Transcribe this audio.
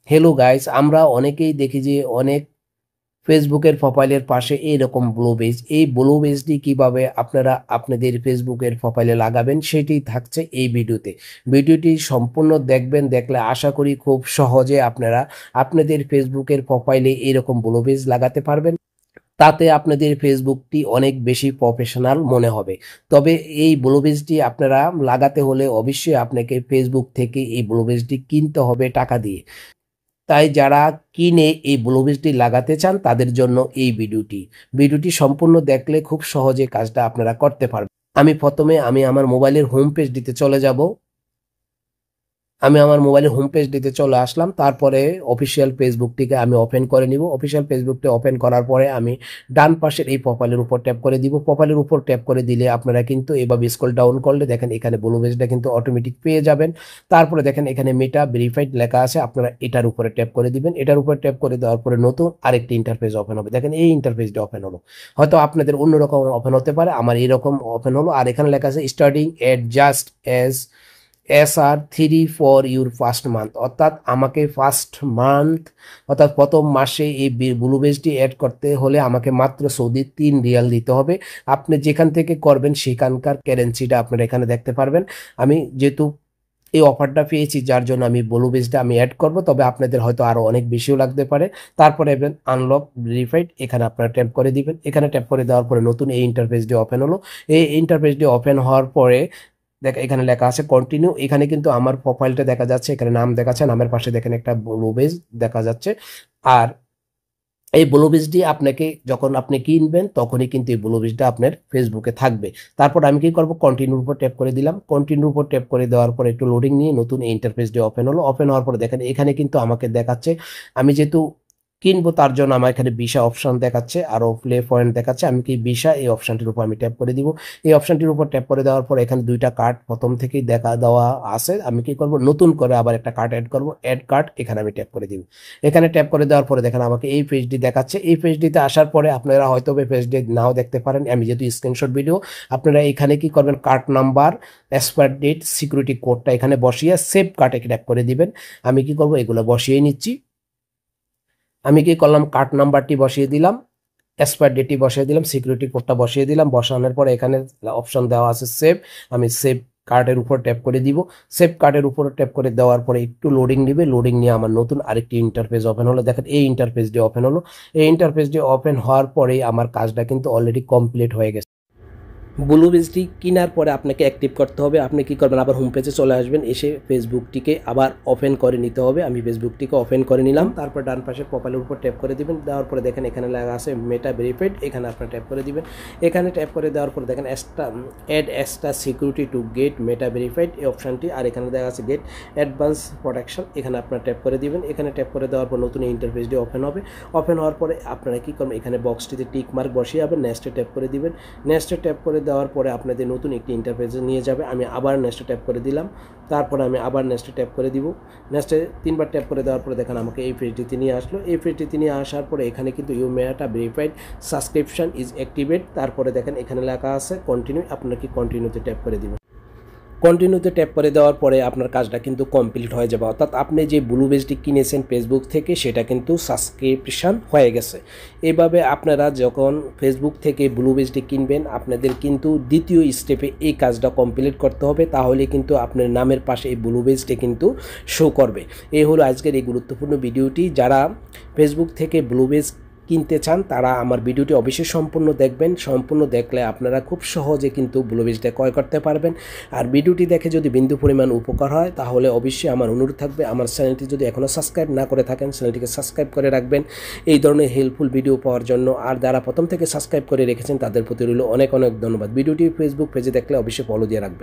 Hello guys, আমরা অনেকেই দেখি যে অনেক ফেসবুকের প্রোফাইলের পাশে এইরকম ব্লু বেজ। এই ব্লু বেজটি কিভাবে আপনারা আপনাদের ফেসবুকের প্রোফাইলে লাগাবেন সেটি থাকছে এই ভিডিওতে। ভিডিওটি সম্পূর্ণ দেখবেন, দেখলে আশা করি খুব সহজে আপনারা আপনাদের ফেসবুকের প্রোফাইলে এইরকম ব্লু বেজ লাগাতে পারবেন। তাতে আপনাদের ফেসবুকটি অনেক বেশি প্রফেশনাল মনে হবে। তবে এই ব্লু বেজটি আপনারা লাগাতে হলে অবশ্যই আপনাকে ফেসবুক থেকে এই ব্লু বেজটি কিনতে হবে টাকা দিয়ে। তাই যারা কিনে এই ব্লু বেজটি লাগাতে চান তাদের জন্য এই ভিডিওটি সম্পূর্ণ দেখলে খুব সহজে কাজটা আপনারা করতে পারবেন। আমি আমার মোবাইলের হোম পেজ দিতে চলে যাব। আমি আমার মোবাইলের হোম পেজ দিতে চলে আসলাম। তারপরে অফিসিয়াল ফেসবুকটিকে আমি ওপেন করে নিব। অফিসিয়াল ফেসবুকটি ওপেন করার পরে আমি ডান পাশের এই প্রোফাইলের উপর ট্যাপ করে দিব। প্রোফাইলের উপর ট্যাপ করে দিলে আপনারা কিন্তু এভাবে স্ক্রল ডাউন করলে দেখেন এখানে ব্লু বেজটা কিন্তু অটোমেটিক পেয়ে যাবেন। তারপরে দেখেন এখানে মেটা ভেরিফাইড লেখা আছে, আপনারা এটার উপরে ট্যাপ করে দিবেন। এটার উপরে ট্যাপ করে দেওয়ার পরে নতুন আরেকটি ইন্টারফেস ওপেন হবে। দেখেন এই ইন্টারফেসটি ওপেন হলো। হয়তো আপনাদের অন্যরকম ওপেন হতে পারে, আমার এরকম ওপেন হলো। আর এখানে লেখা আছে starting at just SR3 for your first month, অর্থাৎ আমাকে ফার্স্ট মান্থ অর্থাৎ প্রথম মাসে এই ব্লু বেজটি অ্যাড করতে হলে আমাকে মাত্র সৌদি 3 রিয়াল দিতে হবে। আপনি যেখান থেকে করবেন সেখানকার কারেন্সিটা আপনারা এখানে দেখতে পারবেন। আমি যেহেতু এই অফারটা পেয়েছি যার জন্য আমি ব্লু বেজটা আমি অ্যাড করব, তবে আপনাদের হয়তো আরও অনেক বেশিও লাগতে পারে। তারপরে আনলক ভেরিফাইড এখানে আপনারা ট্যাপ করে দিবেন। এখানে ট্যাপ করে দেওয়ার পরে নতুন এই ইন্টারফেসটি ওপেন হলো। এই ইন্টারফেসটি ওপেন হওয়ার পরে এখানে লেখা আছে কন্টিনিউ। এখানে কিন্তু আমার প্রোফাইলটা দেখা যাচ্ছে, এখানে নাম দেখাচ্ছে, নামের পাশে দেখেন একটা ব্লু বেজ দেখা যাচ্ছে। আর এই ব্লু বেজটি আপনাকে যখন আপনি কিনবেন তখনই কিন্তু এই ব্লু বেজটা আপনার ফেসবুকে থাকবে। তারপর আমি কি করব, কন্টিনিউর উপর ট্যাপ করে দিলাম। কন্টিনিউর উপর ট্যাপ করে দেওয়ার পরে একটু লোডিং নিয়ে নতুন এই ইন্টারফেসটি ওপেন হলো। ওপেন হওয়ার পরে দেখেন এখানে কিন্তু আমাকে দেখাচ্ছে আমি যেহেতু কিনবো তার জন্য আমার এখানে ভিসা অপশন দেখাচ্ছে, আরও প্লে পয়েন্ট দেখাচ্ছে। আমি কি ভিসা এই অপশনটির উপর আমি ট্যাপ করে দিব। এই অপশনটির উপর ট্যাপ করে দেওয়ার পর এখানে দুইটা কার্ড প্রথম থেকেই দেখা দেওয়া আছে। আমি কি করব, নতুন করে আবার একটা কার্ড অ্যাড করব। অ্যাড কার্ড এখানে আমি ট্যাপ করে দিব। এখানে ট্যাপ করে দেওয়ার পরে দেখেন আমাকে এই পেজটি দেখাচ্ছে। এই পেজটিতে আসার পরে আপনারা হয়তো পেজটি নাও দেখতে পারেন, আমি যেহেতু স্ক্রিনশট ভিডিও। আপনারা এখানে কি করবেন, card number, expire date, security কোডটা এখানে বসিয়ে সেভ কার্ডে ট্যাপ করে দিবেন। আমি কি করব, এগুলো বসিয়ে নিচ্ছি। আমি কি করলাম, কার্ড নাম্বারটি বসিয়ে দিলাম, এক্সপায়ার ডেটটি বসিয়ে দিলাম, সিকিউরিটি কোডটা বসিয়ে দিলাম। বসানোর পরে এখানে অপশন দেওয়া আছে সেভ। আমি সেভ কার্ডের উপর ট্যাপ করে দিব। সেভ কার্ডের উপর ট্যাপ করে দেওয়ার পরে একটু লোডিং নিবে। লোডিং নিয়ে আমার নতুন আরেকটি ইন্টারফেস ওপেন হলো। দেখেন এই ইন্টারফেসটি ওপেন হলো। এই ইন্টারফেসটি ওপেন হওয়ার পরেই আমার কাজটা কিন্তু অলরেডি কমপ্লিট হয়ে গেছে। ব্লু বেজটি কেনার পরে আপনাকে অ্যাক্টিভ করতে হবে। আপনি কি করবেন, আবার হোম পেজে চলে আসবেন, এসে ফেসবুকটিকে আবার ওপেন করে নিতে হবে। আমি ফেসবুকটিকে ওপেন করে নিলাম। তারপর ডান পাশে প্রোফাইলের উপর ট্যাপ করে দিবেন। দেওয়ার পরে দেখেন এখানে লেখা আছে মেটা ভেরিফাইড, এখানে আপনার ট্যাপ করে দিবেন। এখানে ট্যাপ করে দেওয়ার পরে দেখেন add extra security to get Meta verified এই অপশানটি, আর এখানে দেখা আছে গেট অ্যাডভান্স প্রোটেকশন, এখানে আপনার ট্যাপ করে দিবেন। এখানে ট্যাপ করে দেওয়ার পর নতুন ইন্টারফেসটি ওপেন হবে। ওপেন হওয়ার পরে আপনারা কি করবেন, এখানে বক্সটিতে টিক মার্ক বসিয়ে যাবেন, নেক্সটে ট্যাপ করে দিবেন। নেক্সটে ট্যাপ করে দেওয়ার পরে আপনাদের নতুন একটি ইন্টারফেসে নিয়ে যাবে। আমি আবার নেক্সটে ট্যাপ করে দিলাম। তারপরে আমি আবার নেক্সটে ট্যাপ করে দিব। নেক্সটে 3বার ট্যাপ করে দেওয়ার পরে দেখেন আমাকে এই পেজটিতে নিয়ে আসলো। এই পেজটিতে নিয়ে আসার পরে এখানে কিন্তু you Meta verified subscription is activate. তারপরে দেখেন এখানে লেখা আছে কন্টিনিউ, আপনারা কি কন্টিনিউতে ট্যাপ করে দিবেন। কন্টিনিউতে ট্যাপ করে দেওয়ার পরে আপনার কাজটা কিন্তু কমপ্লিট হয়ে যাবে, অর্থাৎ আপনি যে ব্লু বেজটি কিনেছেন ফেসবুক থেকে সেটা কিন্তু সাবস্ক্রিপশন হয়ে গেছে। এভাবে আপনারা যখন ফেসবুক থেকে ব্লু বেজটি কিনবেন আপনাদের কিন্তু দ্বিতীয় স্টেপে এই কাজটা কমপ্লিট করতে হবে, তাহলে কিন্তু আপনার নামের পাশে এই ব্লু বেজটি কিন্তু শো করবে। এই হলো আজকের এই গুরুত্বপূর্ণ ভিডিওটি। যারা ফেসবুক থেকে ব্লু বেজ কিনতে চান তারা আমার ভিডিওটি অবশ্যই সম্পূর্ণ দেখবেন। সম্পূর্ণ দেখলে আপনারা খুব সহজে কিন্তু ব্লু বেজটা ক্রয় করতে পারবেন। আর ভিডিওটি দেখে যদি বিন্দু পরিমাণ উপকার হয় তাহলে অবশ্যই আমার অনুরোধ থাকবে, আমার চ্যানেলটি যদি এখনও সাবস্ক্রাইব না করে থাকেন চ্যানেলটিকে সাবস্ক্রাইব করে রাখবেন এই ধরনের হেল্পফুল ভিডিও পাওয়ার জন্য। আর যারা প্রথম থেকে সাবস্ক্রাইব করে রেখেছেন তাদের প্রতি রইল অনেক অনেক ধন্যবাদ। ভিডিওটি ফেসবুক পেজে দেখলে অবশ্যই ফলো দিয়ে রাখবেন।